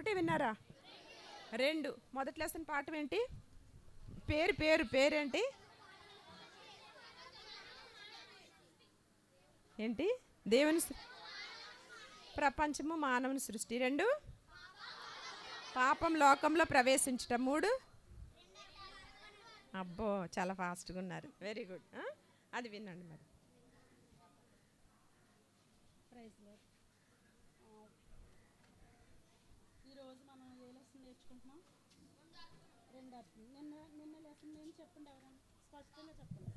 ఒకటి విన్నారా? రెండు. మొదటి లెసన్ పాఠం ఏంటి? పేరేంటి? ఏంటి? దేవుని ప్రపంచము మానవుని సృష్టి. రెండు, పాపం లోకంలో ప్రవేశించటం. మూడు, అబ్బో చాలా ఫాస్ట్గా ఉన్నారు, వెరీ గుడ్. అది వినండి మరి. ఈరోజు మనం ఏ లెసన్ నేర్చుకుంటున్నాం? రెండు అర్థం. నిన్న లెసన్ ఏం చెప్పండి, ఎవరైనా స్పష్టంగా చెప్పండి.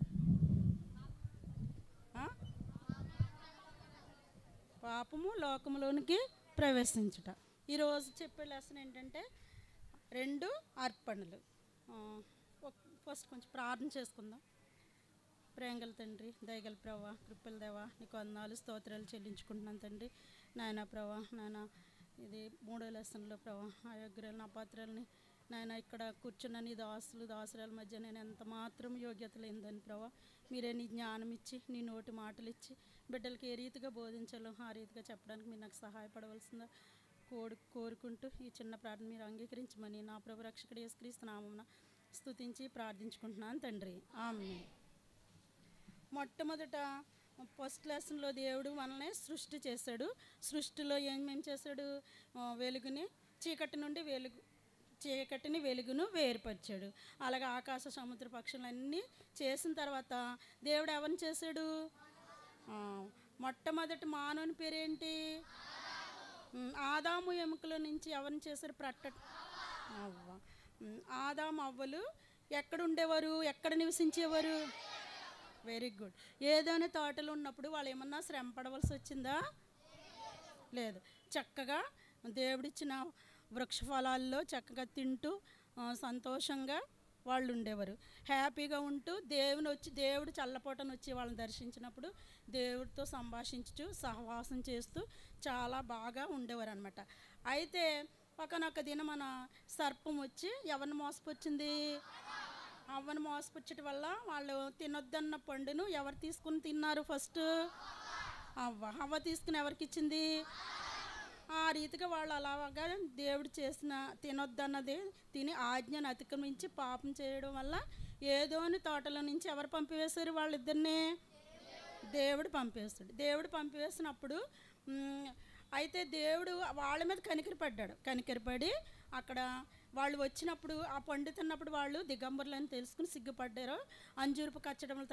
పాపము లోకములోనికి ప్రవేశించుట. ఈరోజు చెప్పే లెసన్ ఏంటంటే రెండు అర్పణలు. ఫస్ట్ కొంచెం ప్రార్థన చేసుకుందాం. ప్రేంగల తండ్రి, దయగల ప్రభా, కృపల దేవా, నీకు వందనాలు స్తోత్రాలు చెల్లించుకుంటున్నాను తండ్రి. నాయన ప్రభా, నాయన ఇది మూడో లెసన్లో ప్రభా, అయోగ్యులు నా పాత్రల్ని నాయన ఇక్కడ కూర్చున్న నీ దాసురాల మధ్య నేను ఎంత మాత్రం యోగ్యత లేదని ప్రభా, మీరే నీ జ్ఞానం ఇచ్చి నీ నోటి మాటలు ఇచ్చి బిడ్డలకి ఏ రీతిగా బోధించాలో ఆ రీతిగా చెప్పడానికి మీరు నాకు సహాయపడవలసిందా కోరుకుంటూ ఈ చిన్న ప్రార్థన మీరు అంగీకరించమని నా ప్రభు రక్షకుడు యేసుక్రీస్తు నామమున స్తుతించి ప్రార్థించుకుంటున్నాను తండ్రి, ఆమేన్. మొట్టమొదట ఫస్ట్ లెసన్లో దేవుడు మనల్ని సృష్టి చేశాడు. సృష్టిలో ఏమేం చేశాడు? వెలుగుని చీకటిని వెలుగును వేరుపరిచాడు. అలాగే ఆకాశ సముద్ర పక్షులన్నీ చేసిన తర్వాత దేవుడు ఎవరిని చేశాడు? మొట్టమొదటి మానవుని పేరేంటి? ఆదాము ఎముకల నుంచి ఎవరిని చేశారు? అవ్వ. ఆదాము అవ్వలు ఎక్కడ ఉండేవారు? ఎక్కడ నివసించేవారు? Very good. ఏదైనా తోటలు ఉన్నప్పుడు వాళ్ళు ఏమన్నా శ్రమ పడవలసి వచ్చిందా? లేదు. చక్కగా దేవుడిచ్చిన వృక్ష ఫలాల్లో చక్కగా తింటూ సంతోషంగా వాళ్ళు ఉండేవారు. హ్యాపీగా ఉంటూ దేవుడు చల్లపోటను వచ్చి వాళ్ళని దర్శించినప్పుడు దేవుడితో సంభాషించుతూ సహవాసం చేస్తూ చాలా బాగా ఉండేవారు అనమాట. అయితే ఒకనొక దినం సర్పం వచ్చి ఎవరిని మోసపుచ్చింది? అవ్వను మోసపుచ్చటం వల్ల వాళ్ళు తినొద్దన్న పండును ఎవరు తీసుకుని తిన్నారు? ఫస్ట్ అవ్వ తీసుకుని ఎవరికి ఇచ్చింది? ఆ రీతిగా వాళ్ళు అలాగా దేవుడు చేసిన తినొద్దన్నది తిని ఆజ్ఞను అతిక్రమించి పాపం చేయడం వల్ల ఏదోని తోటలో నుంచి ఎవరు పంపివేశారు? వాళ్ళిద్దరిని దేవుడు పంపివేస్తాడు. దేవుడు పంపివేసినప్పుడు అయితే దేవుడు వాళ్ళ మీద కనికరపడి అక్కడ వాళ్ళు వచ్చినప్పుడు ఆ పండు తిన్నప్పుడు వాళ్ళు దిగంబరులని తెలుసుకుని సిగ్గుపడ్డారు. అంజూరపు కచ్చడములు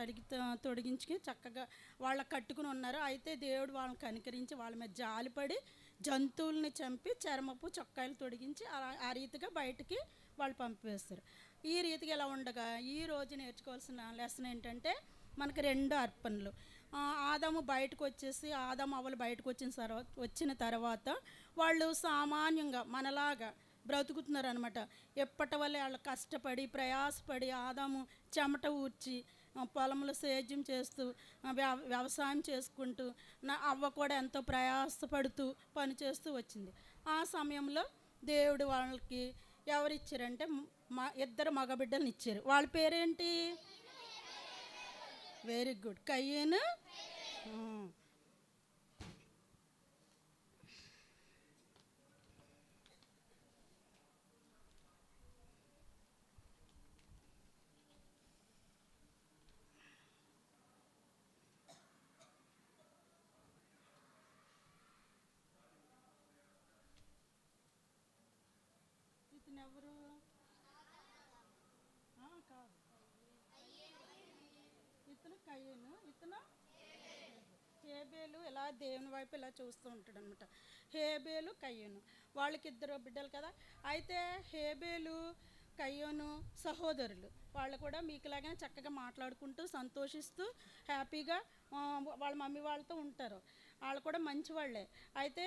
తొడిగించి చక్కగా వాళ్ళకి కట్టుకుని ఉన్నారు. అయితే దేవుడు వాళ్ళని కనికరించి వాళ్ళ మీద జాలిపడి జంతువుల్ని చంపి చర్మపు చొక్కాయలు తొడిగించి ఆ రీతిగా బయటికి వాళ్ళు పంపివేస్తారు. ఈ రీతిగా ఇలా ఉండగా ఈ రోజు నేర్చుకోవాల్సిన లెసన్ ఏంటంటే మనకి రెండు అర్పణలు. ఆదాము అవ్వలు బయటకు వచ్చిన తర్వాత వాళ్ళు సామాన్యంగా మనలాగా బ్రతుకుతున్నారు అనమాట. ఎప్పటి వల్ల వాళ్ళు కష్టపడి ప్రయాసపడి ఆదాము చెమట ఊడ్చి పొలంలో సేద్యం చేస్తూ వ్యవసాయం చేసుకుంటూ అవ్వ కూడా ఎంతో ప్రయాసపడుతూ పనిచేస్తూ వచ్చింది. ఆ సమయంలో దేవుడు వాళ్ళకి ఎవరిచ్చారంటే ఇద్దరు మగబిడ్డలను ఇచ్చారు. వాళ్ళ పేరేంటి? వెరీ గుడ్, కయ్యేను. ఇతను ఎవరు? కాదు, ఇతను కయ్యేను, ఇతను హేబేలు. ఇలా దేవుని వైపు ఇలా చూస్తూ ఉంటాడు అనమాట. హేబేలు కయ్యేను వాళ్ళకి ఇద్దరు బిడ్డలు కదా. అయితే హేబేలు కయ్యోను సహోదరులు. వాళ్ళు కూడా మీకులాగానే చక్కగా మాట్లాడుకుంటూ సంతోషిస్తూ హ్యాపీగా వాళ్ళ మమ్మీ వాళ్ళతో ఉంటారు. వాళ్ళు కూడా మంచి వాళ్ళే. అయితే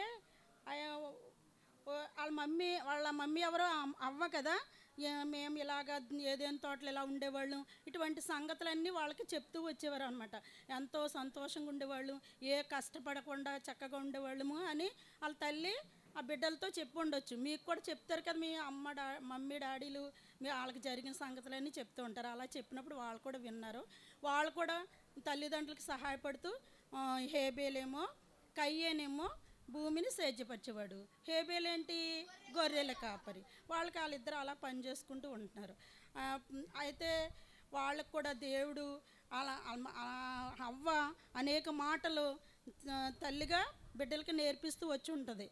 వాళ్ళ మమ్మీ ఎవరో అవ్వ కదా. మేము ఇలాగ ఏదైనా తోటలు ఇలా ఉండేవాళ్ళం, ఇటువంటి సంగతులన్నీ వాళ్ళకి చెప్తూ వచ్చేవారు అనమాట. ఎంతో సంతోషంగా ఉండేవాళ్ళు, ఏ కష్టపడకుండా చక్కగా ఉండేవాళ్ళము అని వాళ్ళ తల్లి ఆ బిడ్డలతో చెప్పి ఉండొచ్చు. మీకు కూడా చెప్తారు కదా, మీ మమ్మీ డాడీలు వాళ్ళకి జరిగిన సంగతులన్నీ చెప్తూ ఉంటారు. అలా చెప్పినప్పుడు వాళ్ళు కూడా విన్నారు. వాళ్ళు కూడా తల్లిదండ్రులకి సహాయపడుతూ హేబేలేమో కయ్యేనేమో భూమిని సేద్యపరిచేవాడు. హేబేల్ ఏంటి? గొర్రెల కాపరి. వాళ్ళిద్దరు అలా పని చేసుకుంటూ ఉంటున్నారు. అయితే వాళ్ళకు కూడా దేవుడు అలా హవ్వ అనేక మాటలు తల్లిగా బిడ్డలకి నేర్పిస్తూ వచ్చి ఉంటుంది.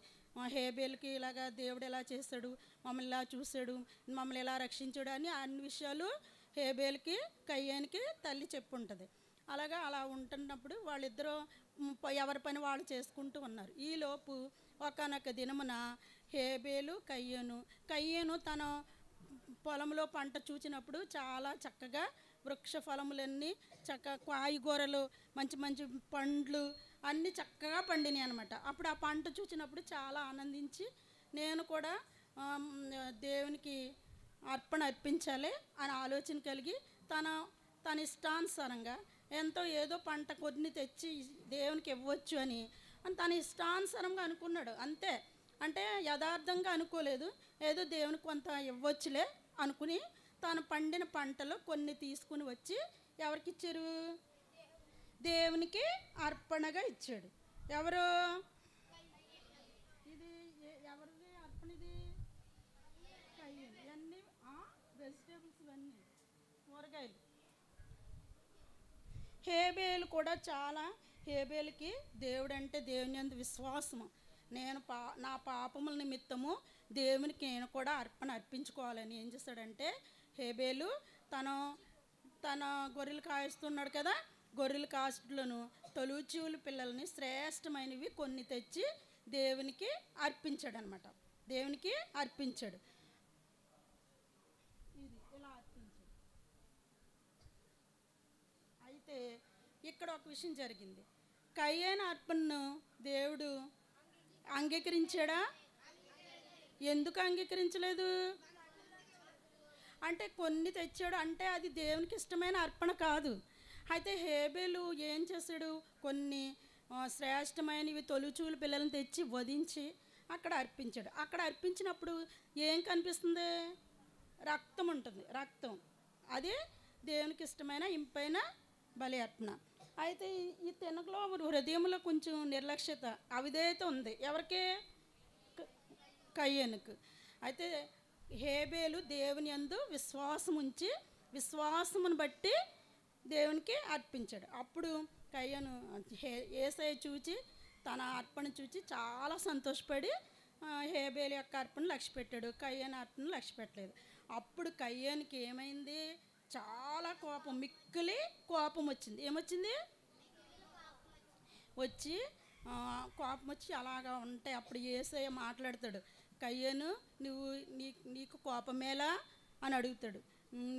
హేబేలుకి ఇలాగా దేవుడు ఎలా చేశాడు, మమ్మల్ని ఇలా చూశాడు, మమ్మల్ని ఎలా రక్షించాడు అని అన్ని విషయాలు హేబేలుకి కయ్యానికి తల్లి చెప్పుంటుంది. అలా ఉంటున్నప్పుడు వాళ్ళిద్దరూ ఎవరి పని వాళ్ళు చేసుకుంటూ ఉన్నారు. ఈలోపు ఒకానొక దినమున హేబేలు కయ్యేను తన పొలంలో పంట చూచినప్పుడు చాలా చక్కగా వృక్ష ఫలములన్నీ కాయగూరలు మంచి మంచి పండ్లు అన్నీ చక్కగా పండినాయి అనమాట. అప్పుడు ఆ పంట చూచినప్పుడు చాలా ఆనందించి నేను కూడా దేవునికి అర్పణ అర్పించాలి అని ఆలోచన కలిగి తన ఇష్టానుసారంగా ఏదో పంట కొన్ని తెచ్చి దేవునికి ఇవ్వచ్చు అని తన ఇష్టానుసారంగా అనుకున్నాడు. అంతే, అంటే యథార్థంగా అనుకోలేదు, ఏదో దేవునికి కొంత ఇవ్వచ్చులే అనుకుని తాను పండిన పంటలో కొన్ని తీసుకుని వచ్చి ఎవరికి ఇచ్చారు? దేవునికి అర్పణగా ఇచ్చాడు. ఎవరు? ఇది ఎవరిది అర్పణ? ఇది ఇవన్నీ వెజిటేబుల్స్, ఇవన్నీ కూరగాయలు. హేబేలు కూడా చాలా, హేబేలుకి దేవుడు అంటే దేవుని యందు విశ్వాసము. నేను నా పాపముల నిమిత్తము దేవునికి నేను కూడా అర్పణ అర్పించుకోవాలని ఏం చేస్తాడంటే హేబేలు తన గొర్రెలు కాయిస్తున్నాడు కదా, గొర్రెలు కాసులను తొలుచూలు పిల్లల్ని శ్రేష్టమైనవి కొన్ని తెచ్చి దేవునికి అర్పించాడు అనమాట. దేవునికి అర్పించాడు. ఇది ఇలా అర్పించాడు. అయితే ఇక్కడ ఒక విషయం జరిగింది. కయ్యైన అర్పణను దేవుడు అంగీకరించాడా? ఎందుకు అంగీకరించలేదు? అంటే కొన్ని తెచ్చాడు అంటే అది దేవునికి ఇష్టమైన అర్పణ కాదు. అయితే హేబేలు ఏం చేశాడు? కొన్ని శ్రేష్టమైనవి తొలుచూలు పిల్లలను తెచ్చి వధించి అక్కడ అర్పించాడు. అక్కడ అర్పించినప్పుడు ఏం కనిపిస్తుంది? రక్తం ఉంటుంది. రక్తం అది దేవునికి ఇష్టమైన ఇంపైన బలి అర్పణ. అయితే ఈ తెనకలో హృదయంలో కొంచెం నిర్లక్ష్యత, అవిధేయత ఉంది. ఎవరికి? కయ్యనుకు. అయితే హేబేలు దేవుని యందు విశ్వాసం ఉంచి విశ్వాసమును బట్టి దేవునికి అర్పించాడు. అప్పుడు కయ్యను యేసయ్య చూచి తన అర్పణ చూచి చాలా సంతోషపడి హేబేలు యొక్క అర్పణ లక్ష్య పెట్టాడు, కయ్యను అర్పణ లక్ష్య పెట్టలేదు. అప్పుడు కయ్యానికి ఏమైంది? చాలా కోపం, మిక్కిలి కోపం వచ్చింది. ఏమొచ్చింది? వచ్చి కోపం వచ్చి అలాగా ఉంటే అప్పుడు యేసయ్య మాట్లాడతాడు, కయ్యను నీకు కోపమేలా అని అడుగుతాడు.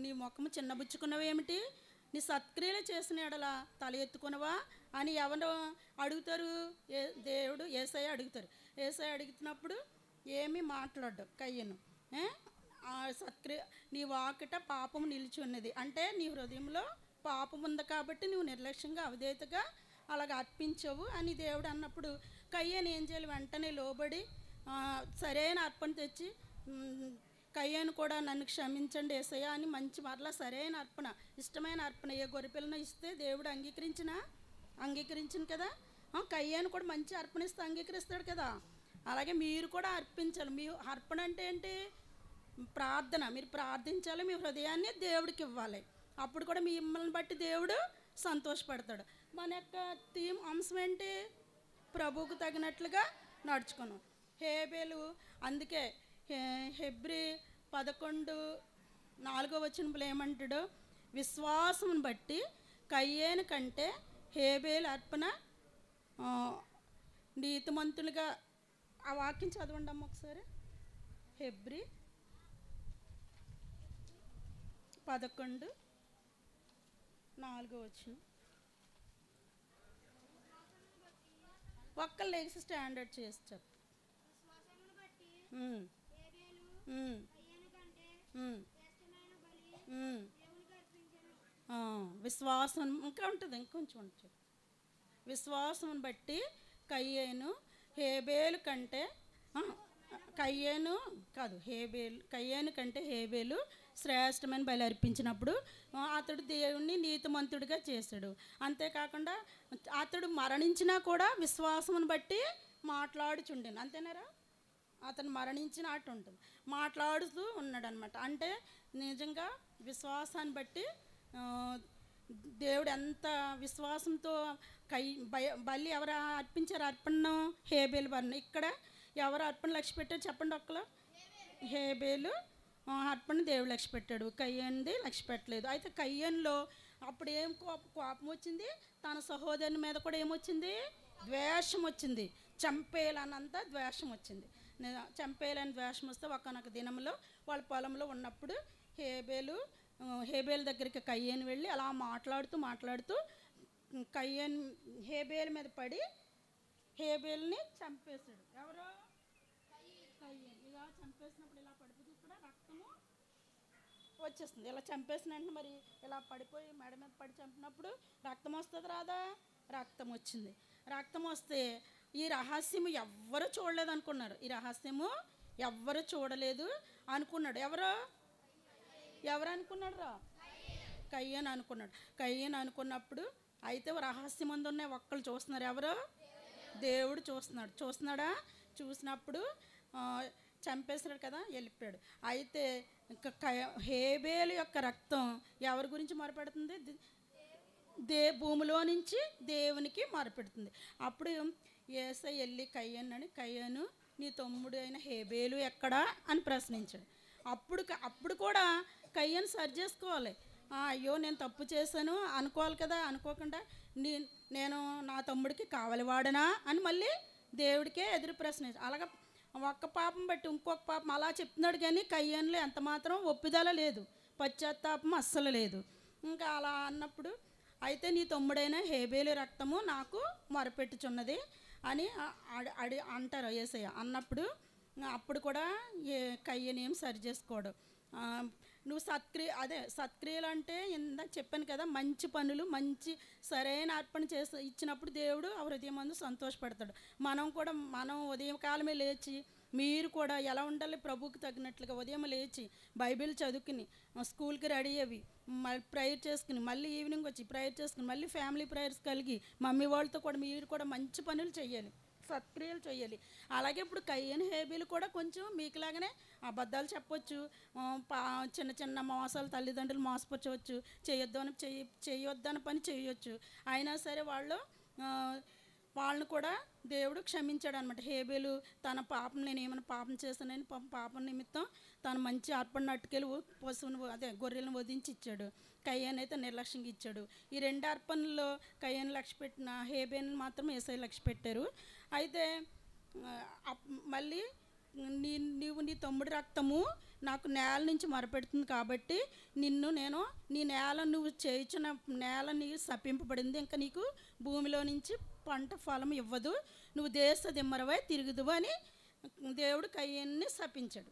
నీ ముఖము చిన్నబుచ్చుకున్నవేమిటి? నీ సత్క్రియలు చేసిన ఎడలా తల ఎత్తుకున్నవా అని ఎవరు అడుగుతారు? దేవుడు యేసయ్య అడుగుతారు. యేసయ్య అడుగుతున్నప్పుడు ఏమీ మాట్లాడు కయ్యను. సత్క్రియ నీ వాకిట పాపం నిలిచి ఉన్నది అంటే నీ హృదయంలో పాపం ఉంది కాబట్టి నువ్వు నిర్లక్ష్యంగా అవిధేయతగా అలాగ అర్పించవు అని దేవుడు అన్నప్పుడు కయ్యను ఏం చేయాలి? వెంటనే లోబడి సరైన అర్పణ తెచ్చి కయ్యను కూడా నన్ను క్షమించండి యేసయ్య అని మంచి మరలా సరైన అర్పణ, ఇష్టమైన అర్పణ ఏ గొర్రెపిల్లను ఇస్తే దేవుడు అంగీకరించిన కదా. కయ్యను కూడా మంచి అర్పణ ఇస్తే అంగీకరిస్తాడు కదా. అలాగే మీరు కూడా అర్పించాలి. మీ అర్పణ అంటే ఏంటి? ప్రార్థన. మీరు ప్రార్థించాలి, మీ హృదయాన్ని దేవుడికి ఇవ్వాలి. అప్పుడు కూడా మిమ్మల్ని బట్టి దేవుడు సంతోషపడతాడు. మన యొక్క థీమ్ అంశం ఏంటి? ప్రభువుకు తగినట్లుగా నడుచుకున్నాం. హేబేలు అందుకే హెబ్రీ 11:4 ఏమంటాడు? విశ్వాసమును బట్టి కయ్యేను కంటే హేబేలు అర్పణ నీతిమంతులుగా. ఆ వాక్యం చదవండి అమ్మ ఒకసారి. హెబ్రీ 11:4 ఒక్క లేచి స్టాండర్డ్ చేసి చెప్పు. విశ్వాసం ఇంకా ఉంటుంది, ఇంకొంచెం ఉంటుంది. విశ్వాసం బట్టి కయ్యేను హేబేలు కంటే కయ్యేను కంటే హేబేలు శ్రేష్టమైన బలి అర్పించినప్పుడు అతడు దేవుణ్ణి నీతిమంతుడిగా చేశాడు. అంతేకాకుండా అతడు మరణించినా కూడా విశ్వాసమును బట్టి మాట్లాడుచుండెను. అంతేనారా? అతను మరణించినట్టు ఉంటుంది. మాట్లాడుతూ ఉన్నాడనమాట. అంటే నిజంగా విశ్వాసాన్ని బట్టి ఆ, దేవుడు ఎంత విశ్వాసంతో కై బలి ఎవరు అర్పించారు అర్పణను? హేబేలు బలి. ఇక్కడ ఎవరు అర్పణ లక్ష్య పెట్టారు చెప్పండి ఒక్కలో? హేబేలు అర్పణ దేవుడు లక్ష్య పెట్టాడు, కయ్యన్ది లక్ష్య పెట్టలేదు. అయితే కయ్యన్లో అప్పుడు ఏం కోపం వచ్చింది? తన సహోదరుని మీద కూడా ఏమొచ్చింది? ద్వేషం వచ్చింది. చంపేయాలన్నంత ద్వేషం వచ్చింది. చంపేయాలని ద్వేషం వస్తే ఒకనొక దినంలో వాళ్ళ పొలంలో ఉన్నప్పుడు హేబేలు దగ్గరికి కయ్యను వెళ్ళి అలా మాట్లాడుతూ కయ్యన్ హేబేలు మీద పడి హేబేల్ని చంపేశాడు. ఎవరు? కయ్యను. ఇలా చంపేసినప్పుడు ఇలా పడిపోతే ఇక్కడ రక్తము వచ్చేస్తుంది. ఇలా చంపేసిన వెంటనే మరి ఇలా పడిపోయి మెడ మీద పడి చంపినప్పుడు రక్తం వస్తుంది రాదా? రక్తం వచ్చింది. రక్తం వస్తే ఈ రహస్యము ఎవ్వరు చూడలేదు అనుకున్నారు. ఈ రహస్యము ఎవ్వరు చూడలేదు అనుకున్నాడు. ఎవరు అనుకున్నాడు రా? కయ్యను అనుకున్నాడు. కయ్యను అనుకున్నప్పుడు అయితే రహస్యం ముందు ఉన్నాయి ఒక్కళ్ళు చూస్తున్నారు. ఎవరు? దేవుడు చూస్తున్నాడా? చూసినప్పుడు చంపేసినాడు కదా, వెళ్ళిపోయాడు. అయితే హేబేలు యొక్క రక్తం ఎవరి గురించి మొరపెడుతుంది? భూమిలో నుంచి దేవునికి మొరపెడుతుంది. అప్పుడు యేసయ్య వెళ్ళి కయ్యను నీ తమ్ముడు అయిన హేబేలు ఎక్కడా అని ప్రశ్నించాడు. అప్పుడు కూడా కయ్యను సరి చేసుకోవాలి. అయ్యో నేను తప్పు చేశాను అనుకోవాలి కదా. అనుకోకుండా నేను నా తమ్ముడికి కావలి వాడనా అని మళ్ళీ దేవుడికే ఎదురు ప్రశ్నించాడు. అలాగా ఒక్క పాపం బట్టి ఇంకొక పాపం అలా చెప్తున్నాడు. కానీ కయ్యన్లో ఎంత మాత్రం ఒప్పిదల లేదు, పశ్చాత్తాపం అస్సలు లేదు. ఇంకా అలా అన్నప్పుడు అయితే నీ తమ్ముడైన హేబేలు రక్తము నాకు మొరపెట్టుచున్నది అని అంటారు యేసయ్య. అన్నప్పుడు అప్పుడు కూడా కయ్యను ఏం సరి చేసుకోడు. నువ్వు సత్క్రియలు అంటే ఇందాక చెప్పాను కదా, మంచి పనులు మంచి సరైన అర్పణ ఇచ్చినప్పుడు దేవుడు ఆ హృదయం మందు సంతోషపడతాడు. మనం ఉదయం కాలమే లేచి మీరు కూడా ఎలా ఉండాలి? ప్రభువుకి తగినట్లుగా ఉదయం లేచి బైబిల్ చదువుకుని స్కూల్కి రెడీ అయ్యి మళ్ళీ ప్రేయర్ చేసుకుని మళ్ళీ ఈవినింగ్ వచ్చి ప్రేయర్ చేసుకుని మళ్ళీ ఫ్యామిలీ ప్రేయర్స్ కలిగి మమ్మీ వాళ్ళతో కూడా మీరు కూడా మంచి పనులు చేయాలి, సత్క్రియలు చేయాలి. అలాగే ఇప్పుడు కయ్యను హేబేలు కూడా కొంచెం మీకులాగానే అబద్ధాలు చెప్పొచ్చు, చిన్న చిన్న మోసాలు తల్లిదండ్రులు మోసపరచవచ్చు, చేయొద్దని పని చేయొచ్చు. అయినా సరే వాళ్ళని కూడా దేవుడు క్షమించాడు అనమాట. హేబేలు తన పాపం నేను ఏమైనా పాపం చేశానని పాపం నిమిత్తం తను మంచి అర్పణ అట్టుకెళ్ళి గొర్రెలను వధించి ఇచ్చాడు. కయ్యను అయితే నిర్లక్ష్యంగా ఇచ్చాడు. ఈ రెండు అర్పణల్లో కయ్యను లక్ష్య పెట్టిన హేబేలు మాత్రం యేసయ్య లక్ష్య పెట్టారు. అయితే మళ్ళీ నీవు నీ తమ్ముడి రక్తము నాకు నేల నుంచి మొరపెడుతుంది కాబట్టి నేను నీ నేల నువ్వు చేయించిన నేల నీకు శపింపబడింది, ఇంకా నీకు భూమిలో నుంచి పంట ఫలం ఇవ్వదు, నువ్వు దేశ దిమ్మరవై తిరుగుదువు అని దేవుడు కయ్యన్ని శపించాడు.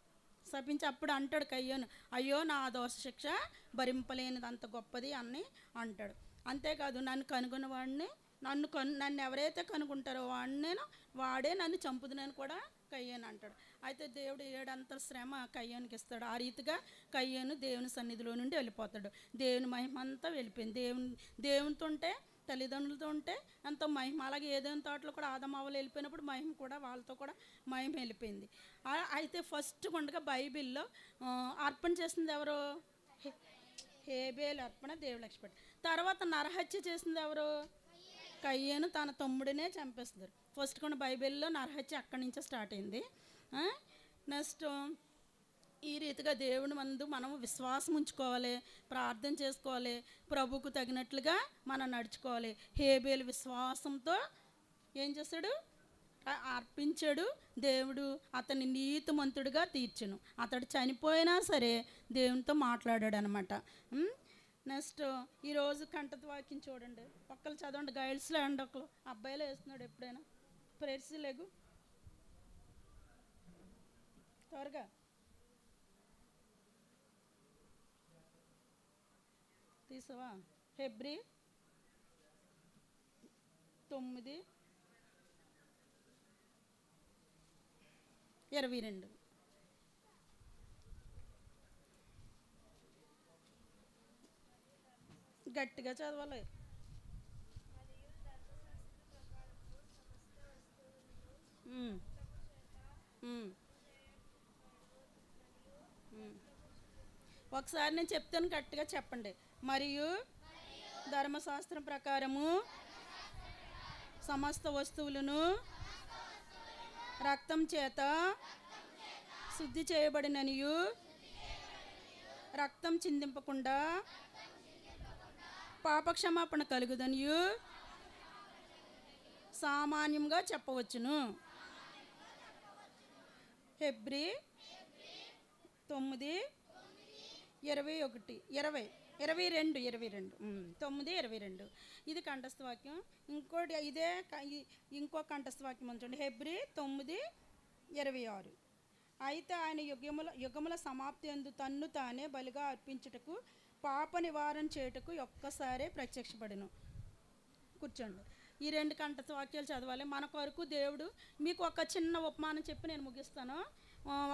అప్పుడు అంటాడు కయ్యను, అయ్యో నా దోష శిక్ష భరింపలేనిది అంత గొప్పది అని అంటాడు. అంతేకాదు నన్ను ఎవరైతే కనుగొంటారో వాడే నన్ను చంపుదునని కూడా కయ్యను అంటాడు. అయితే దేవుడు 7 అంతల శ్రమ కయ్యనుకి ఇస్తాడు. ఆ రీతిగా కయ్యను దేవుని సన్నిధిలో నుండి వెళ్ళిపోతాడు. దేవుని మహిమ అంతా వెళ్ళిపోయింది. దేవునితో ఉంటే తల్లిదండ్రులతో ఉంటే ఎంతో మహిమ. అలాగే ఏదైనా తోటలో కూడా ఆదమావలు వెళ్ళిపోయినప్పుడు మహిమ కూడా వాళ్ళతో కూడా మహిమ వెళ్ళిపోయింది. అయితే ఫస్ట్ కొండగా బైబిల్లో అర్పణ చేసింది ఎవరు? హేబేలు అర్పణ దేవుడు లక్ష్య. తర్వాత నరహత్య చేసింది ఎవరు? కయ్యను తన తమ్ముడినే చంపేస్తారు. ఫస్ట్ కొన్ని బైబిల్లో నరహత్య అక్కడి నుంచే స్టార్ట్ అయింది. నెక్స్ట్ ఈ రీతిగా దేవుని మందు మనం విశ్వాసం ఉంచుకోవాలి, ప్రార్థన చేసుకోవాలి, ప్రభుకు తగినట్లుగా మనం నడుచుకోవాలి. హేబేలు విశ్వాసంతో ఏం చేశాడు? అర్పించాడు. దేవుడు అతన్ని నీతిమంతుడిగా తీర్చును. అతడు చనిపోయినా సరే దేవునితో మాట్లాడాడు అనమాట. నెక్స్ట్ ఈరోజు కంఠత వాక్యం చూడండి. ఒక్కరు చదవండి, గైడ్స్లో అండి. ఒకరు అబ్బాయిలో వేస్తున్నాడు ఎప్పుడైనా ప్రేయర్స్ లేగు త్వరగా. తీసావా? ఫిబ్రవరి 9:22 గట్టిగా చదవాలి. ఒకసారి నేను చెప్తాను, గట్టిగా చెప్పండి. మరియు ధర్మశాస్త్రం ప్రకారము సమస్త వస్తువులను రక్తం చేత శుద్ధి చేయబడిననియు, రక్తం చిందింపకుండా పాపక్షమాపణ కలుగుదనియు సామాన్యంగా చెప్పవచ్చును. హెబ్రీ 9:22 ఇది కంఠస్థ వాక్యం. ఇంకోటి ఇంకో కంఠస్థ వాక్యం ఉంచండి. హెబ్రీ 9:26. అయితే ఆయన యుగముల సమాప్తి యందు తన్ను తానే బలిగా అర్పించుటకు, పాప నివారణ చేయుటకు ఒక్కసారే ప్రత్యక్షపడెను. కూర్చోండి. ఈ 2 కంఠస్థ వాక్యాలు చదవాలి. మన కొరకు దేవుడు, మీకు ఒక చిన్న ఉపమానం చెప్పి నేను ముగిస్తాను.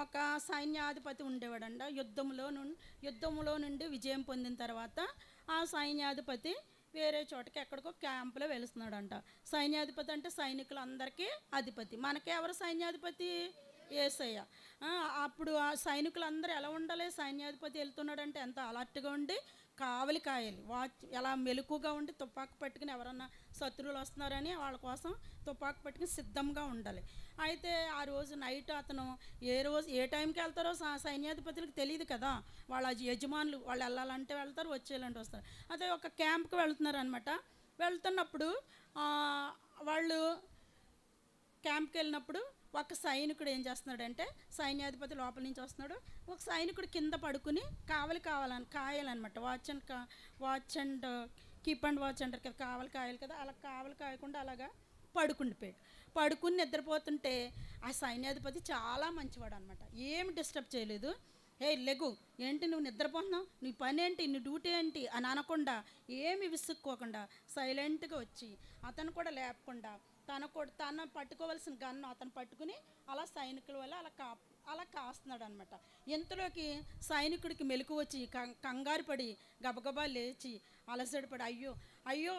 ఒక సైన్యాధిపతి ఉండేవాడంట. యుద్ధంలో నుండి విజయం పొందిన తర్వాత ఆ సైన్యాధిపతి వేరే చోటకి ఎక్కడికో క్యాంపులో వెలుస్తున్నాడంట. సైన్యాధిపతి అంటే సైనికులందరికీ అధిపతి. మనకే ఎవరు సైన్యాధిపతి? యేసయ్య. అప్పుడు ఆ సైనికులందరూ ఎలా ఉండాలి? సైన్యాధిపతి వెళ్తున్నాడంటే ఎంత అలర్ట్గా ఉండి కావలి కాయాలి. ఎలా మెలకుగా ఉండి తుపాకు పట్టుకుని ఎవరన్నా శత్రువులు వస్తున్నారని వాళ్ళ కోసం తుపాకు పట్టుకుని సిద్ధంగా ఉండాలి. అయితే ఆ రోజు నైట్ అతను ఏ టైంకి వెళ్తారో సైన్యాధిపతులకు తెలియదు కదా. వాళ్ళ యజమానులు వాళ్ళు వెళ్ళాలంటే వెళ్తారు, వచ్చేయాలంటే వస్తారు. అదే ఒక క్యాంప్కి వెళ్తున్నారు అనమాట. వెళ్తున్నప్పుడు వాళ్ళు క్యాంప్కి వెళ్ళినప్పుడు ఒక సైనికుడు ఏం చేస్తున్నాడంటే, సైన్యాధిపతి లోపల నుంచి వస్తున్నాడు. ఒక సైనికుడు కింద పడుకుని కాయాలన్నమాట. Watch and keep and watch అంటారు కదా, కాయాలి కదా. అలా కాయకుండా అలాగా పడుకుని నిద్రపోతుంటే ఆ సైన్యాధిపతి చాలా మంచివాడు అనమాట. ఏమి డిస్టర్బ్ చేయలేదు. లెగు, ఏంటి నువ్వు నిద్రపోతున్నావు, నీ పని ఏంటి, నీ డ్యూటీ ఏంటి అని అనకుండా, ఏమి విసుక్కోకుండా సైలెంట్గా వచ్చి అతను కూడా లేపకుండా తను పట్టుకోవాల్సిన గన్ను అతను పట్టుకుని అలా సైనికుల వల్ల అలా కాస్తున్నాడు అనమాట. ఇంతలోకి సైనికుడికి మెలకు వచ్చి కంగారు పడి గబగబా లేచి అలసడిపడి, అయ్యో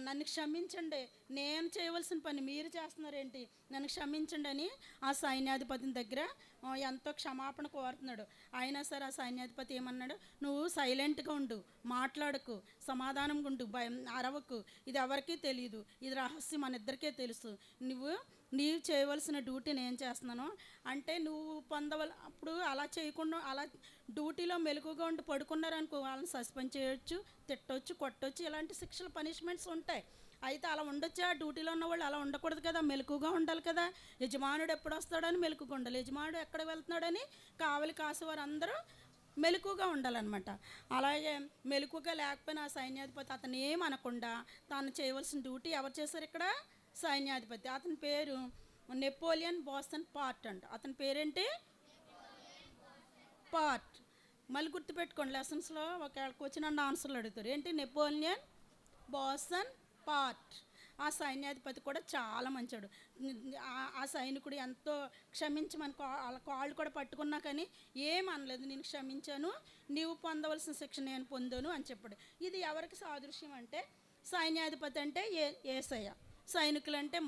నన్ను క్షమించండి, నేను చేయవలసిన పని మీరు చేస్తున్నారేంటి, నన్ను క్షమించండి అని ఆ సైన్యాధిపతి దగ్గర ఎంతో క్షమాపణ కోరుతున్నాడు. అయినా సరే ఆ సైన్యాధిపతి ఏమన్నాడు, నువ్వు సైలెంట్గా ఉండు, మాట్లాడకు, సమాధానంగా ఉండు, భయం అరవకు, ఇది ఎవరికీ తెలియదు, ఇది రహస్యం మన ఇద్దరికే తెలుసు, నీవు చేయవలసిన డ్యూటీ నేను చేస్తున్నాను అంటే నువ్వు అప్పుడు అలా చేయకుండా అలా డ్యూటీలో మెలకుగా ఉండి పడుకున్నారనుకో, వాళ్ళని సస్పెండ్ చేయొచ్చు, తిట్టొచ్చు, కొట్టొచ్చు, ఇలాంటి శిక్షలు పనిష్మెంట్స్ ఉంటాయి. అయితే అలా ఉండొచ్చా? డ్యూటీలో ఉన్న వాళ్ళు అలా ఉండకూడదు కదా, మెలకుగా ఉండాలి కదా. యజమానుడు ఎప్పుడు వస్తాడని మెలకుగా ఉండాలి, యజమానుడు ఎక్కడ వెళ్తున్నాడని కావలి కాసేవారు అందరూ మెలకుగా ఉండాలన్నమాట. అలాగే మెలకుగా లేకపోయినా ఆ సైన్యాధిపతి అతను ఏమనకుండా తాను చేయవలసిన డ్యూటీ ఎవరు చేశారు ఇక్కడ? సైన్యాధిపతి. అతని పేరు నెపోలియన్ బోనపార్ట్ అంట. అతని పేరేంటి? పార్ట్. మళ్ళీ గుర్తుపెట్టుకోండి, లెసన్స్లో ఒకవేళ క్వశ్చన్ అండ్ ఆన్సర్లు అడుగుతారు. ఏంటి? నెపోలియన్ బోనపార్ట్. ఆ సైన్యాధిపతి కూడా చాలా మంచాడు. ఆ సైనికుడు ఎంతో క్షమించమని వాళ్ళ కాళ్ళు కూడా పట్టుకున్నా కానీ ఏమనలేదు, నేను క్షమించాను, నీవు పొందవలసిన శిక్ష నేను పొందాను అని చెప్పాడు. ఇది ఎవరికి సాదృశ్యం అంటే, సైన్యాధిపతి అంటే యేసయ్య, సైనికులు అంటే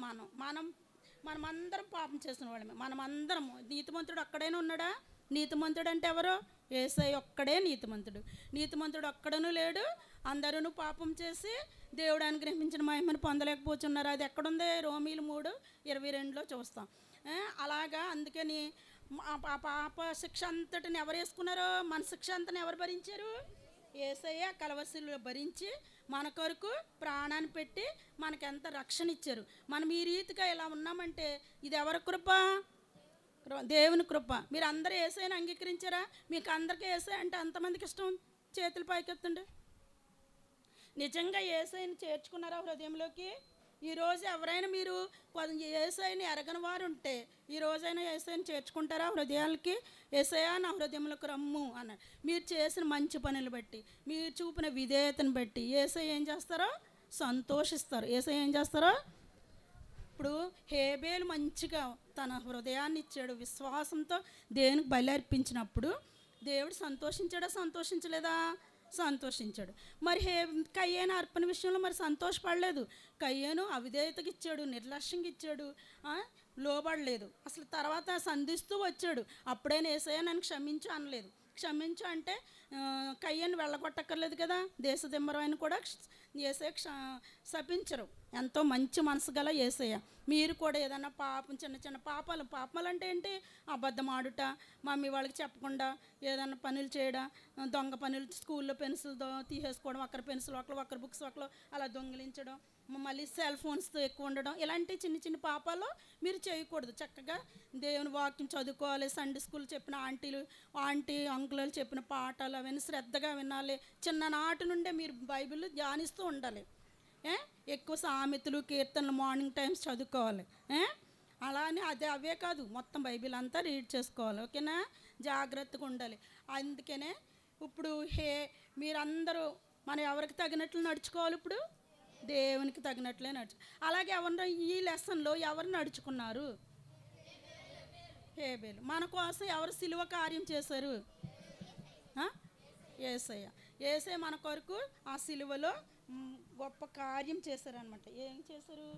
మనమందరం పాపం చేసిన వాళ్ళమే. మనమందరం. నీతిమంతుడు ఒక్కడైనా ఉన్నాడా? నీతిమంతుడు అంటే ఎవరు? యేసయ్య ఒక్కడే నీతిమంతుడు. నీతిమంతుడు ఒక్కడనూ లేడు. అందరూ పాపం చేసి దేవుడు అనుగ్రహించిన మహిమను పొందలేకపోతున్నారు. అది ఎక్కడుంది? రోమీలు 3:22 చూస్తాం. అలాగా అందుకని పాప శిక్ష అంతటిని ఎవరు వేసుకున్నారో, మన శిక్ష అంతని ఎవరు భరించారు? యేసయ్య కలవరిశిలువలో భరించి మన కొరకు ప్రాణాన్ని పెట్టి మనకెంత రక్షణ ఇచ్చారు. మనం ఈ రీతిగా ఇలా ఉన్నామంటే ఇది ఎవరి కృప? దేవుని కృప. మీరు అందరూ యేసయ్యని అంగీకరించారా? మీకు అందరికీ యేసయ్య అంటే అంతమందికి ఇష్టం? చేతులు పైకెత్తండి. నిజంగా యేసయ్యని చేర్చుకున్నారా హృదయంలోకి? ఈరోజు ఎవరైనా మీరు యేసయ్యని ఎరగని వారు ఉంటే ఈ రోజైనా యేసయ్యని చేర్చుకుంటారా హృదయాలకి? యేసయ్య నా హృదయంలోకి రమ్ము అన్నాడు. మీరు చేసిన మంచి పనులు బట్టి, మీరు చూపిన విధేయతను బట్టి యేసయ్య ఏం చేస్తారో? సంతోషిస్తారు. యేసయ్య ఏం చేస్తారో? ఇప్పుడు హేబేలు మంచిగా తన హృదయాన్ని ఇచ్చాడు, విశ్వాసంతో దేవునికి బలి అర్పించినప్పుడు దేవుడు సంతోషించాడా? సంతోషించలేదా? సంతోషించాడు. మరి కయ్యేను అర్పణ విషయంలో మరి సంతోషపడలేదు. కయ్యేను అవిధేయతకి ఇచ్చాడు, నిర్లక్ష్యంగా ఇచ్చాడు, లోబడలేదు. అసలు తర్వాత సంధిస్తూ వచ్చాడు. అప్పుడైనా యేసయ్య నన్ను క్షమించు అనలేదు. క్షమించు అంటే కయ్యను వెళ్ళగొట్టక్కర్లేదు కదా. దేశదిమ్మరని కూడా ఏసయ్య శపించరు. ఎంతో మంచి మనసు గల ఏసయ్య. మీరు కూడా ఏదైనా పాపం, చిన్న చిన్న పాపాలు అంటే ఏంటి? అబద్ధం ఆడుట, మమ్మీ వాళ్ళకి చెప్పకుండా ఏదైనా పనులు చేయడం, దొంగ పనులు, స్కూల్లో పెన్సిల్ తీసేసుకోవడం, ఒకరి పెన్సిల్ ఒకరి బుక్స్ అలా దొంగిలించడం, మళ్ళీ సెల్ ఫోన్స్తో ఎక్కువ ఉండడం, ఇలాంటి చిన్న చిన్న పాపాలు మీరు చేయకూడదు. చక్కగా దేవుని వాక్యం చదువుకోవాలి. సండే స్కూల్ చెప్పిన ఆంటీ అంకులు చెప్పిన పాఠాలు అవన్నీ శ్రద్ధగా వినాలి. చిన్ననాటి నుండే మీరు బైబిల్ ధ్యానిస్తూ ఉండాలి. ఎక్కువ సామెతలు, కీర్తనలు మార్నింగ్ టైమ్స్ చదువుకోవాలి. అలానే అవే కాదు, మొత్తం బైబిల్ అంతా రీడ్ చేసుకోవాలి. ఓకేనా? జాగ్రత్తగా ఉండాలి. అందుకనే ఇప్పుడు మీరందరూ మనం ఎవరికి తగినట్లు నడుచుకోవాలి? ఇప్పుడు దేవునికి తగినట్లే అలాగే ఎవరు ఈ లెసన్లో ఎవరు నడుచుకున్నారు? హేబేలు. మన కోసం ఎవరు సిలువ కార్యం చేశారు? యేసయ్య. యేసయ్య మన కొరకు ఆ సిలువలో గొప్ప కార్యం చేశారనమాట. ఏం చేశారు?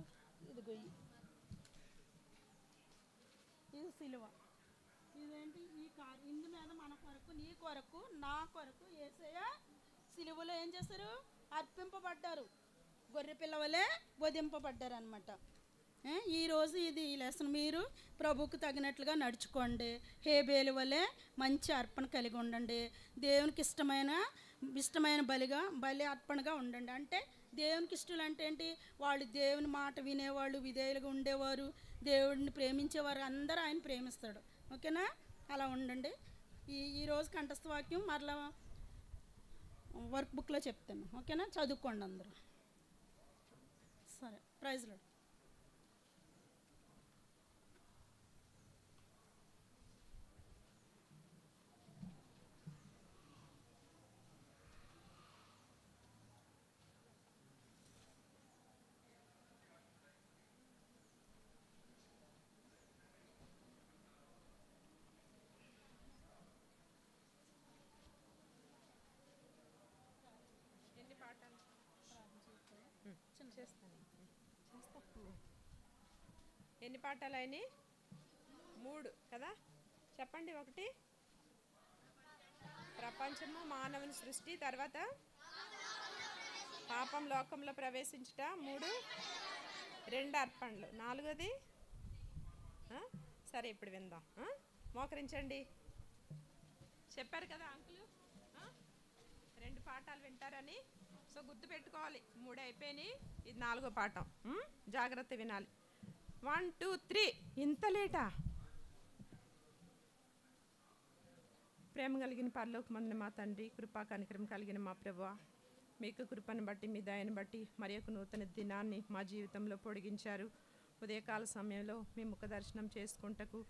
ఇదిగో ఇది సిలువ. ఇదేంటి? ఈ ఇందు మీద మన కొరకు, నీ కొరకు, నా కొరకు యేసయ్య సిలువలో ఏం చేశారు? అర్పింపబడ్డారు. గొర్రె పిల్లవలే వధింపబడ్డారు అనమాట. ఈరోజు ఈ లెసన్ మీరు ప్రభువుకు తగినట్లుగా నడుచుకోండి. హేబేలు వలె మంచి అర్పణ కలిగి ఉండండి. దేవునికి ఇష్టమైన బలి అర్పణగా ఉండండి. అంటే దేవునికి ఇష్టలు అంటే ఏంటి? వాళ్ళు దేవుని మాట వినేవాళ్ళు, విధేయులుగా ఉండేవారు, దేవుడిని ప్రేమించేవారు. అందరూ ఆయన ప్రేమిస్తాడు. ఓకేనా? అలా ఉండండి. ఈరోజు కంఠస్థ వాక్యం మరలా వర్క్ బుక్లో చెప్తాను. ఓకేనా? చదువుకోండి అందరూ. సరే, ప్రైజ్ లార్డ్. ఎన్ని పాఠాలు అయినాయి? 3 కదా. చెప్పండి. 1 ప్రపంచము, మానవుని సృష్టి, తర్వాత పాపం లోకంలో ప్రవేశించుట, 3 2 అర్పణలు, 4ది సరే ఇప్పుడు విందాం. మోకరించండి. చెప్పారు కదా అంకులు 2 పాఠాలు వింటారని. సో గుర్తుపెట్టుకోవాలి. 3 అయిపోయినాయి, ఇది 4వ పాఠం. జాగ్రత్త వినాలి. 1 2 3. ఇంత లేటా? ప్రేమ కలిగిన పరలోకమందున మా తండ్రి, కృపా కనికరం కలిగిన మా ప్రభువా, మీకు కృపను బట్టి, మీ దయను బట్టి మరి ఒక నూతన దినాన్ని మా జీవితంలో పొడిగించారు. ఉదయకాల సమయంలో మీ ముఖ దర్శనం చేసుకుంటకు,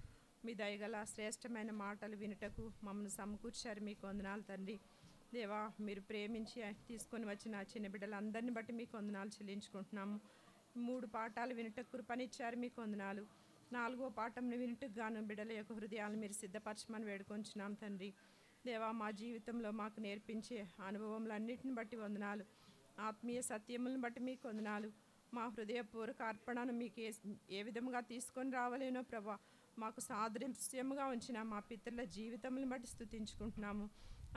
మీ దయగల శ్రేష్టమైన మాటలు వినుటకు మమ్మల్ని సమకూర్చారు. మీకు వందనాలు తండ్రి. దేవా, మీరు ప్రేమించి తీసుకొని వచ్చిన చిన్న బిడ్డలందరినీ బట్టి మీకు వందనాలు చెల్లించుకుంటున్నాము. 3 పాఠాలు వినుటకు కృపనిచ్చారు. మీకు వందనాలు. 4వ పాఠంని వినుటకు గాను బిడ్డల యొక్క హృదయాలను మీరు సిద్ధపరచమని వేడుకొంచున్నాం తండ్రి. దేవా, మా జీవితంలో మాకు నేర్పించే అనుభవములన్నిటిని బట్టి వందనాలు. ఆత్మీయ సత్యములను బట్టి మీకు వందనాలు. మా హృదయపూర్వక అర్పణను మీకు ఏ విధంగా తీసుకొని రావాలేనో ప్రభా, మాకు సాదృశ్యముగా ఉంచిన మా పితరుల జీవితములను బట్టి స్తుతించుకుంటున్నాము.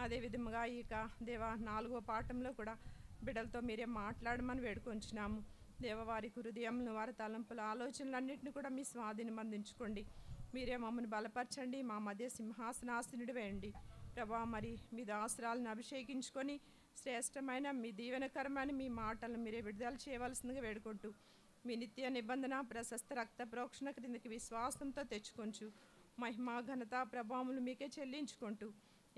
అదేవిధముగా ఇక దేవా 4వ పాఠంలో కూడా బిడ్డలతో మీరే మాట్లాడమని వేడుకొంచున్నాము. దేవవారి హృదయంలో, వారి తలంపుల ఆలోచనలన్నింటినీ కూడా మీ స్వాధీనం అందించుకోండి. మీరే మమ్మల్ని బలపరచండి. మా మధ్య సింహాసనాసనుడు వేయండి ప్రభా. మరి మీ దాసరాలను అభిషేకించుకొని శ్రేష్టమైన మీ దీవెనకరమైన మీ మాటలను మీరే విడుదల చేయవలసిందిగా వేడుకుంటూ, మీ నిత్య నిబంధన ప్రశస్త రక్త ప్రోక్షణ క్రిందకి విశ్వాసంతో తెచ్చుకొంచు మహిమ ఘనత ప్రభావములు మీకే చెల్లించుకుంటూ,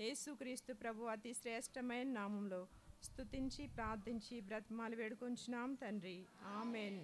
యేసుక్రీస్తు ప్రభు అతి శ్రేష్టమైన నామంలో స్తుతించి ప్రార్థించి బ్రతిమాలు వేడుకొంచున్నాం తండ్రి. ఆమెన్.